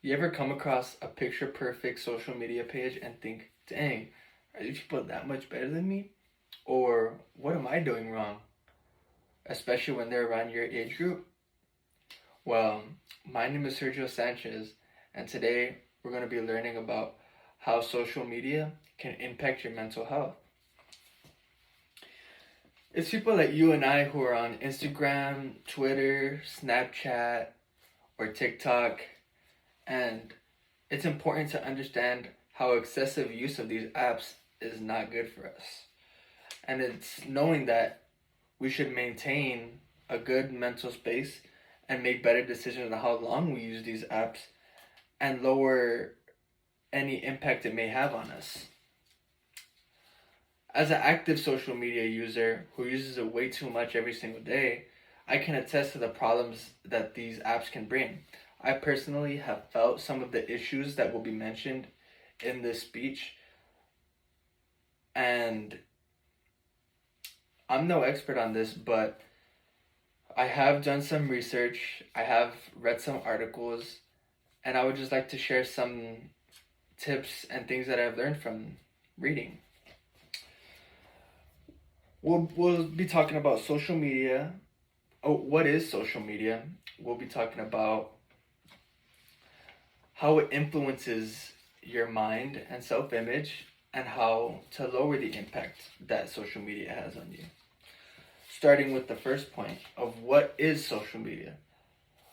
You ever come across a picture perfect social media page and think, dang, are these people that much better than me? Or what am I doing wrong? Especially when they're around your age group? Well, my name is Sergio Sanchez, and today we're going to be learning about how social media can impact your mental health. It's people like you and I who are on Instagram, Twitter, Snapchat, or TikTok, and it's important to understand how excessive use of these apps is not good for us. And it's knowing that we should maintain a good mental space and make better decisions on how long we use these apps and lower any impact it may have on us. As an active social media user who uses it way too much every single day, I can attest to the problems that these apps can bring. I personally have felt some of the issues that will be mentioned in this speech, and I'm no expert on this, but I have done some research, I have read some articles, and I would just like to share some tips and things that I've learned from reading. We'll be talking about social media. Oh, what is social media? We'll be talking about how it influences your mind and self-image and how to lower the impact that social media has on you. Starting with the first point of what is social media.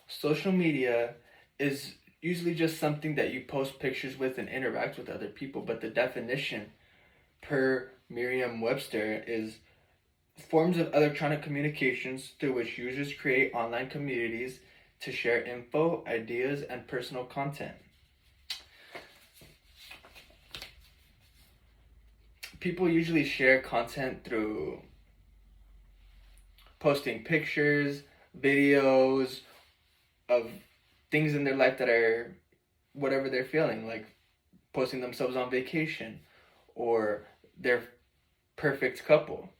Social media is usually just something that you post pictures with and interact with other people, but the definition per Merriam-Webster is forms of electronic communications through which users create online communities to share info, ideas, and personal content. People usually share content through posting pictures, videos of things in their life that are whatever they're feeling, like posting themselves on vacation or their perfect couple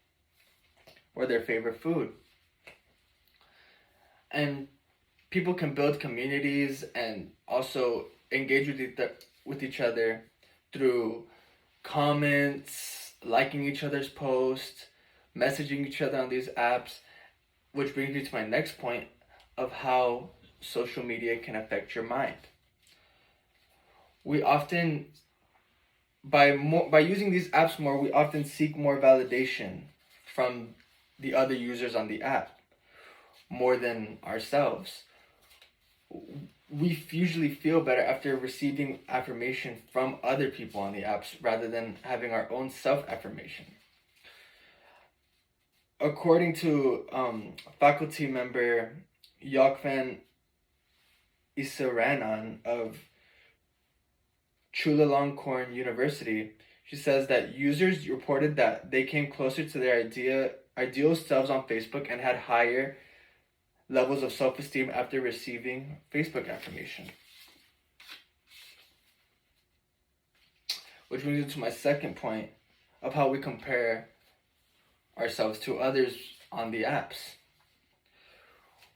or their favorite food. And people can build communities and also engage with each other through comments, liking each other's posts, messaging each other on these apps, which brings me to my next point of how social media can affect your mind. We often, by using these apps more, we often seek more validation from the other users on the app more than ourselves. We usually feel better after receiving affirmation from other people on the apps rather than having our own self-affirmation. According to faculty member Yokvan Isaranan of Chulalongkorn University, she says that users reported that they came closer to their ideal selves on Facebook and had higher levels of self-esteem after receiving Facebook affirmation. Which brings me to my second point of how we compare ourselves to others on the apps.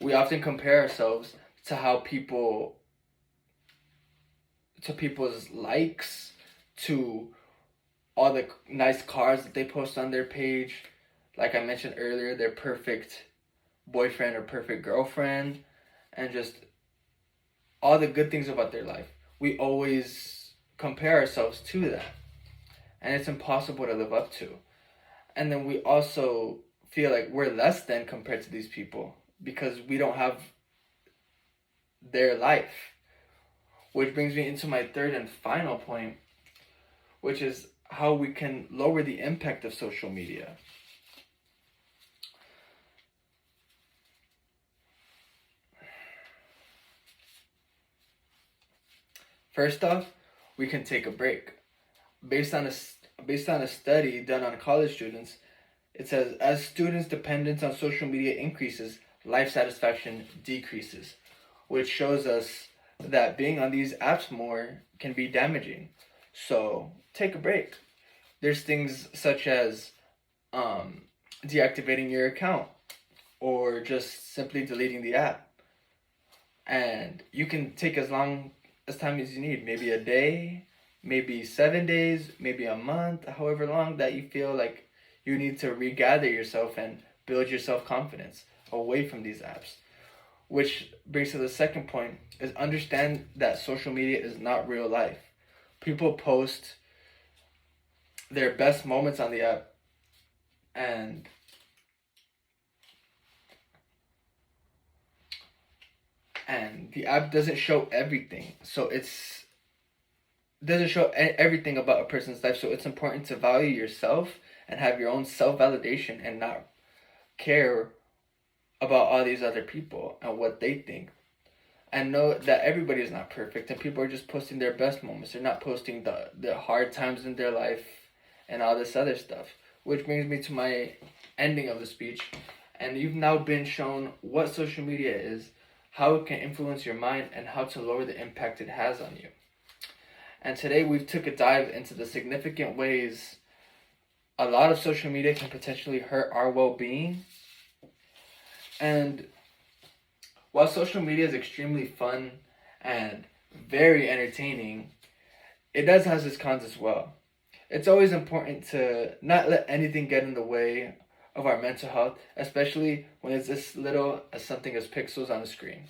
We often compare ourselves to people's likes, to all the nice cars that they post on their page. Like I mentioned earlier, their perfect boyfriend or perfect girlfriend, and just all the good things about their life. We always compare ourselves to that, and it's impossible to live up to. And then we also feel like we're less than compared to these people because we don't have their life. Which brings me into my third and final point, which is how we can lower the impact of social media. First off, we can take a break. Based on a study done on college students, it says as students' dependence on social media increases, life satisfaction decreases, which shows us that being on these apps more can be damaging. So take a break. There's things such as deactivating your account or just simply deleting the app. And you can take as long as time as you need. Maybe a day, maybe 7 days, maybe a month, however long that you feel like you need to regather yourself and build your self confidence away from these apps. Which brings to the second point is understand that social media is not real life. People post their best moments on the app, and the app doesn't show everything. So it's doesn't show everything about a person's life. So it's important to value yourself and have your own self validation and not care about all these other people and what they think. And know that everybody is not perfect and people are just posting their best moments. They're not posting the hard times in their life and all this other stuff. Which brings me to my ending of the speech. And you've now been shown what social media is, how it can influence your mind, and how to lower the impact it has on you. And today we've took a dive into the significant ways a lot of social media can potentially hurt our well-being. And while social media is extremely fun and very entertaining, it does have its cons as well. It's always important to not let anything get in the way of our mental health, especially when it's as little as something as pixels on the screen.